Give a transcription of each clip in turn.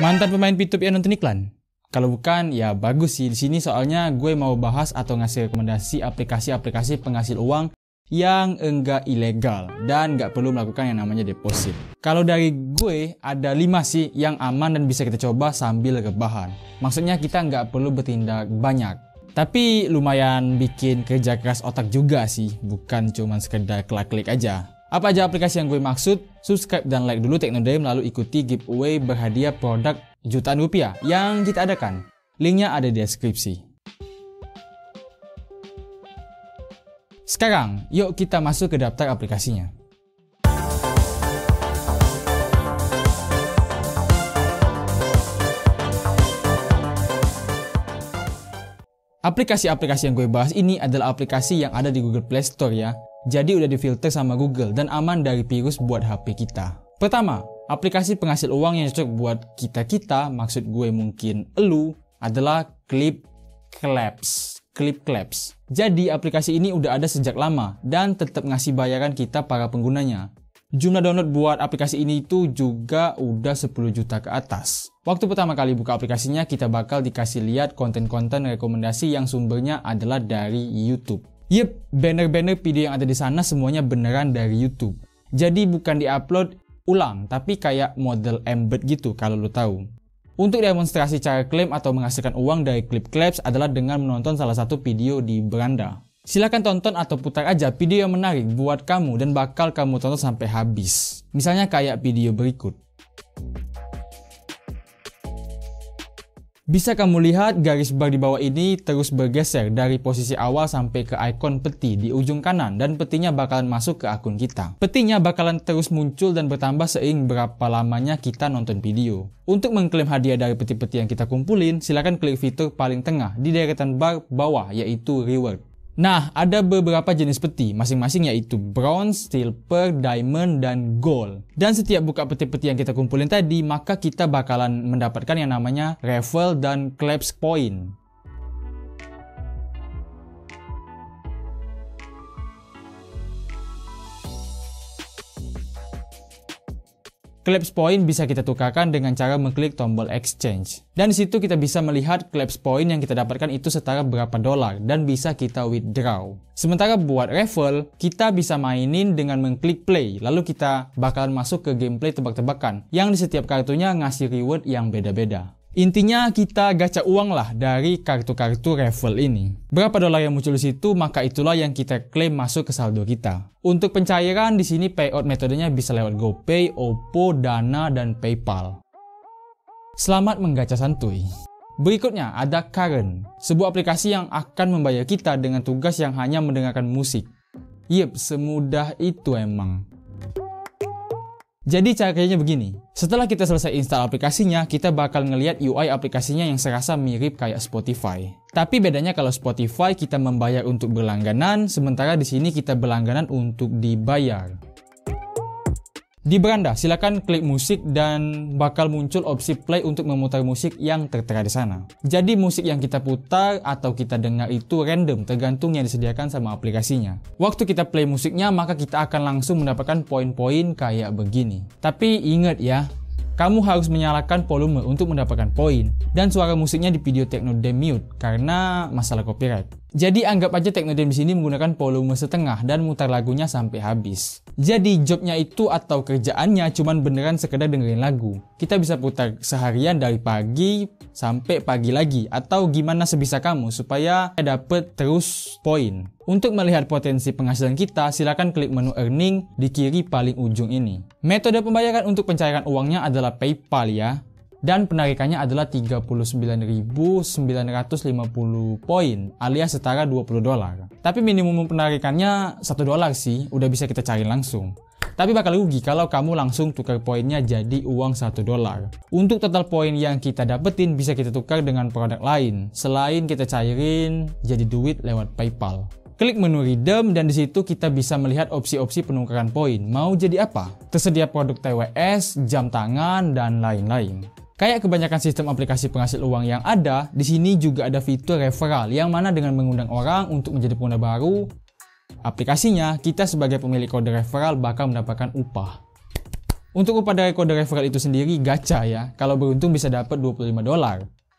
Mantan pemain P2P yang nonton iklan? Kalau bukan, ya bagus sih. Di sini soalnya gue mau bahas atau ngasih rekomendasi aplikasi-aplikasi penghasil uang yang enggak ilegal dan nggak perlu melakukan yang namanya deposit. Kalau dari gue, ada 5 sih yang aman dan bisa kita coba sambil rebahan. Maksudnya kita nggak perlu bertindak banyak. Tapi lumayan bikin kerja keras otak juga sih, bukan cuma sekedar klik-klik aja. Apa aja aplikasi yang gue maksud? Subscribe dan like dulu Teknodream, lalu ikuti giveaway berhadiah produk jutaan rupiah yang kita adakan. Linknya ada di deskripsi. Sekarang, yuk kita masuk ke daftar aplikasinya. Aplikasi-aplikasi yang gue bahas ini adalah aplikasi yang ada di Google Play Store ya. Jadi udah difilter sama Google dan aman dari virus buat HP kita. Pertama, aplikasi penghasil uang yang cocok buat kita-kita, maksud gue mungkin elu, adalah Clipclaps. Jadi aplikasi ini udah ada sejak lama dan tetap ngasih bayaran kita para penggunanya. Jumlah download buat aplikasi ini itu juga udah 10 juta ke atas. Waktu pertama kali buka aplikasinya, kita bakal dikasih lihat konten-konten rekomendasi yang sumbernya adalah dari YouTube. Yep, banner-banner video yang ada di sana semuanya beneran dari YouTube. Jadi bukan diupload ulang, tapi kayak model embed gitu kalau lo tahu. Untuk demonstrasi cara klaim atau menghasilkan uang dari Clipclaps adalah dengan menonton salah satu video di beranda. Silahkan tonton atau putar aja video yang menarik buat kamu dan bakal kamu tonton sampai habis. Misalnya kayak video berikut. Bisa kamu lihat garis bar di bawah ini terus bergeser dari posisi awal sampai ke ikon peti di ujung kanan dan petinya bakalan masuk ke akun kita. Petinya bakalan terus muncul dan bertambah seiring berapa lamanya kita nonton video. Untuk mengklaim hadiah dari peti-peti yang kita kumpulin, silakan klik fitur paling tengah di deretan bar bawah yaitu reward. Nah, ada beberapa jenis peti, masing-masing yaitu bronze, silver, diamond, dan gold. Dan setiap buka peti-peti yang kita kumpulin tadi, maka kita bakalan mendapatkan yang namanya raffle dan claps point. Claps point bisa kita tukarkan dengan cara mengklik tombol exchange. Dan di situ kita bisa melihat claps point yang kita dapatkan itu setara berapa dolar dan bisa kita withdraw. Sementara buat raffle, kita bisa mainin dengan mengklik play, lalu kita bakalan masuk ke gameplay tebak-tebakan yang di setiap kartunya ngasih reward yang beda-beda. Intinya kita gacha uang lah dari kartu-kartu raffle ini. Berapa dolar yang muncul di situ, maka itulah yang kita klaim masuk ke saldo kita. Untuk pencairan di sini payout metodenya bisa lewat GoPay, Oppo, Dana, dan PayPal. Selamat menggacha santuy. Berikutnya ada Current, sebuah aplikasi yang akan membayar kita dengan tugas yang hanya mendengarkan musik. Yep, semudah itu emang. Jadi caranya begini, setelah kita selesai install aplikasinya, kita bakal ngelihat UI aplikasinya yang serasa mirip kayak Spotify. Tapi bedanya kalau Spotify kita membayar untuk berlangganan, sementara di sini kita berlangganan untuk dibayar. Di beranda, silakan klik musik dan bakal muncul opsi play untuk memutar musik yang tertera di sana. Jadi musik yang kita putar atau kita dengar itu random tergantung yang disediakan sama aplikasinya. Waktu kita play musiknya, maka kita akan langsung mendapatkan poin-poin kayak begini. Tapi ingat ya, kamu harus menyalakan volume untuk mendapatkan poin dan suara musiknya di video Teknodream mute karena masalah copyright. Jadi anggap aja Teknodream di sini menggunakan volume setengah dan mutar lagunya sampai habis. Jadi jobnya itu atau kerjaannya cuman beneran sekedar dengerin lagu. Kita bisa putar seharian dari pagi sampai pagi lagi atau gimana sebisa kamu supaya dapet terus poin. Untuk melihat potensi penghasilan kita, silakan klik menu earning di kiri paling ujung ini. Metode pembayaran untuk pencairan uangnya adalah PayPal ya. Dan penarikannya adalah 39.950 poin alias setara 20 dolar. Tapi minimum penarikannya 1 dolar sih, udah bisa kita cari langsung. Tapi bakal rugi kalau kamu langsung tukar poinnya jadi uang 1 dolar. Untuk total poin yang kita dapetin bisa kita tukar dengan produk lain selain kita cairin jadi duit lewat PayPal. Klik menu redeem dan di situ kita bisa melihat opsi-opsi penukaran poin. Mau jadi apa? Tersedia produk TWS, jam tangan, dan lain-lain. Kayak kebanyakan sistem aplikasi penghasil uang yang ada, di sini juga ada fitur referral yang mana dengan mengundang orang untuk menjadi pengguna baru aplikasinya, kita sebagai pemilik kode referral bakal mendapatkan upah. Untuk upah dari kode referral itu sendiri gacha ya, kalau beruntung bisa dapat $25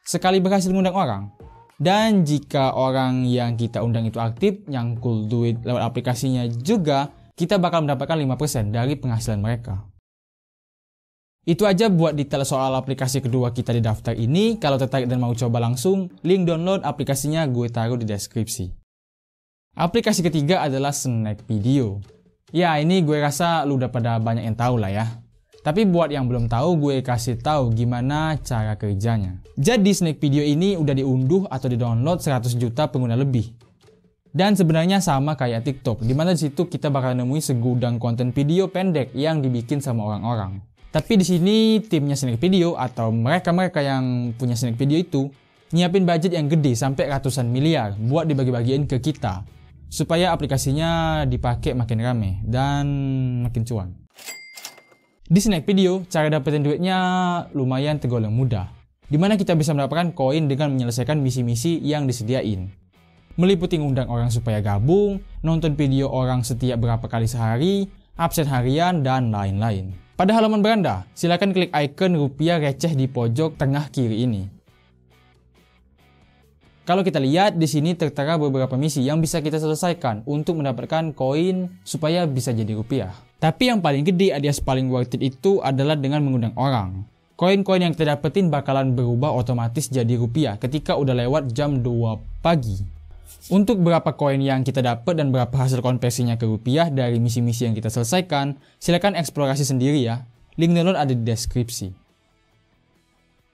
sekali berhasil ngundang orang. Dan jika orang yang kita undang itu aktif, nyangkul duit lewat aplikasinya juga, kita bakal mendapatkan 5% dari penghasilan mereka. Itu aja buat detail soal aplikasi kedua kita di daftar ini. Kalau tertarik dan mau coba langsung, link download aplikasinya gue taruh di deskripsi. Aplikasi ketiga adalah Snack Video. Ya, ini gue rasa lu udah pada banyak yang tahu lah ya. Tapi buat yang belum tahu, gue kasih tahu gimana cara kerjanya. Jadi Snack Video ini udah diunduh atau di-download 100 juta pengguna lebih. Dan sebenarnya sama kayak TikTok, dimana di situ kita bakal nemuin segudang konten video pendek yang dibikin sama orang-orang. Tapi di sini timnya Snack Video atau mereka-mereka yang punya Snack Video itu nyiapin budget yang gede sampai ratusan miliar buat dibagi-bagiin ke kita, supaya aplikasinya dipakai makin rame dan makin cuan. Di Snack Video, cara dapetin duitnya lumayan tergolong mudah, dimana kita bisa mendapatkan koin dengan menyelesaikan misi-misi yang disediain. Meliputi ngundang orang supaya gabung, nonton video orang setiap berapa kali sehari, absen harian, dan lain-lain. Pada halaman beranda, silakan klik icon rupiah receh di pojok tengah kiri ini. Kalau kita lihat, di sini tertera beberapa misi yang bisa kita selesaikan untuk mendapatkan koin supaya bisa jadi rupiah. Tapi yang paling gede alias paling worth it itu adalah dengan mengundang orang. Koin-koin yang kita dapetin bakalan berubah otomatis jadi rupiah ketika udah lewat jam 2 pagi. Untuk berapa koin yang kita dapat dan berapa hasil konversinya ke rupiah dari misi-misi yang kita selesaikan, silakan eksplorasi sendiri ya. Link download ada di deskripsi.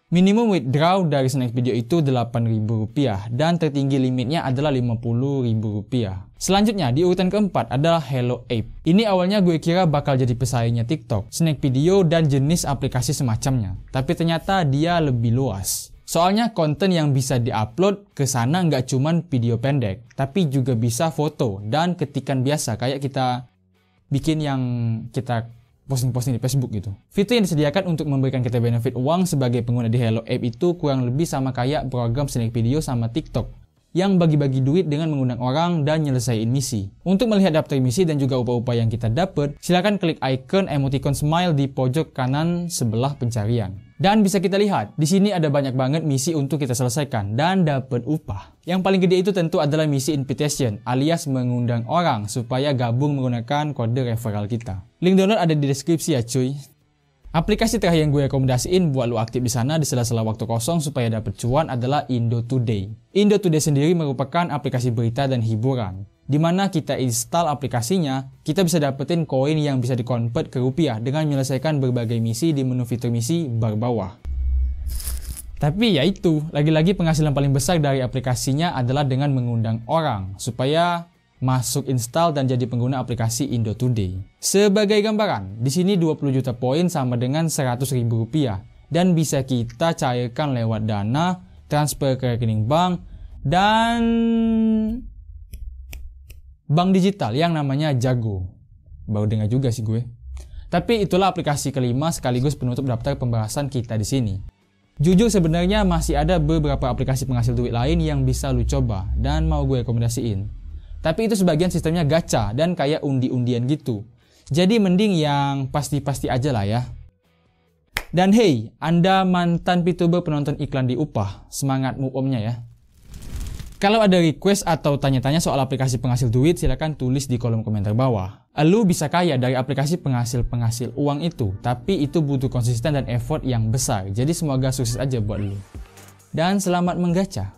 Minimum withdraw dari Snack Video itu Rp8.000 dan tertinggi limitnya adalah Rp50.000. Selanjutnya di urutan keempat adalah Hello Ape. Ini awalnya gue kira bakal jadi pesaingnya TikTok, Snack Video dan jenis aplikasi semacamnya. Tapi ternyata dia lebih luas. Soalnya konten yang bisa diupload ke sana nggak cuman video pendek, tapi juga bisa foto dan ketikan biasa kayak kita bikin yang kita posting-posting di Facebook gitu. Fitur yang disediakan untuk memberikan kita benefit uang sebagai pengguna di Hello Ape itu kurang lebih sama kayak program Snack Video sama TikTok yang bagi-bagi duit dengan mengundang orang dan nyelesain misi. Untuk melihat daftar misi dan juga upah-upah yang kita dapat, silakan klik icon emoticon smile di pojok kanan sebelah pencarian. Dan bisa kita lihat, di sini ada banyak banget misi untuk kita selesaikan dan dapat upah. Yang paling gede itu tentu adalah misi invitation, alias mengundang orang supaya gabung menggunakan kode referral kita. Link download ada di deskripsi ya cuy. Aplikasi terakhir yang gue rekomendasiin buat lo aktif di sana di sela-sela waktu kosong supaya dapat cuan adalah Indo Today. Indo Today sendiri merupakan aplikasi berita dan hiburan. Di mana kita install aplikasinya, kita bisa dapetin koin yang bisa dikonvert ke rupiah dengan menyelesaikan berbagai misi di menu fitur misi bar bawah. Tapi ya itu, lagi-lagi penghasilan paling besar dari aplikasinya adalah dengan mengundang orang supaya masuk install dan jadi pengguna aplikasi Indo Today. Sebagai gambaran, di sini 20 juta poin sama dengan Rp100.000 dan bisa kita cairkan lewat Dana, transfer ke rekening bank, dan bank digital yang namanya Jago. Baru dengar juga sih gue. Tapi itulah aplikasi kelima sekaligus penutup daftar pembahasan kita di sini. Jujur sebenarnya masih ada beberapa aplikasi penghasil duit lain yang bisa lu coba dan mau gue rekomendasiin. Tapi itu sebagian sistemnya gacha dan kayak undi-undian gitu. Jadi mending yang pasti-pasti aja lah ya. Dan hey, Anda mantan VTuber penonton iklan di upah, semangat move on-nya ya. Kalau ada request atau tanya-tanya soal aplikasi penghasil duit, silakan tulis di kolom komentar bawah. Lu bisa kaya dari aplikasi penghasil uang itu, tapi itu butuh konsisten dan effort yang besar. Jadi semoga sukses aja buat lu. Dan selamat menggacha.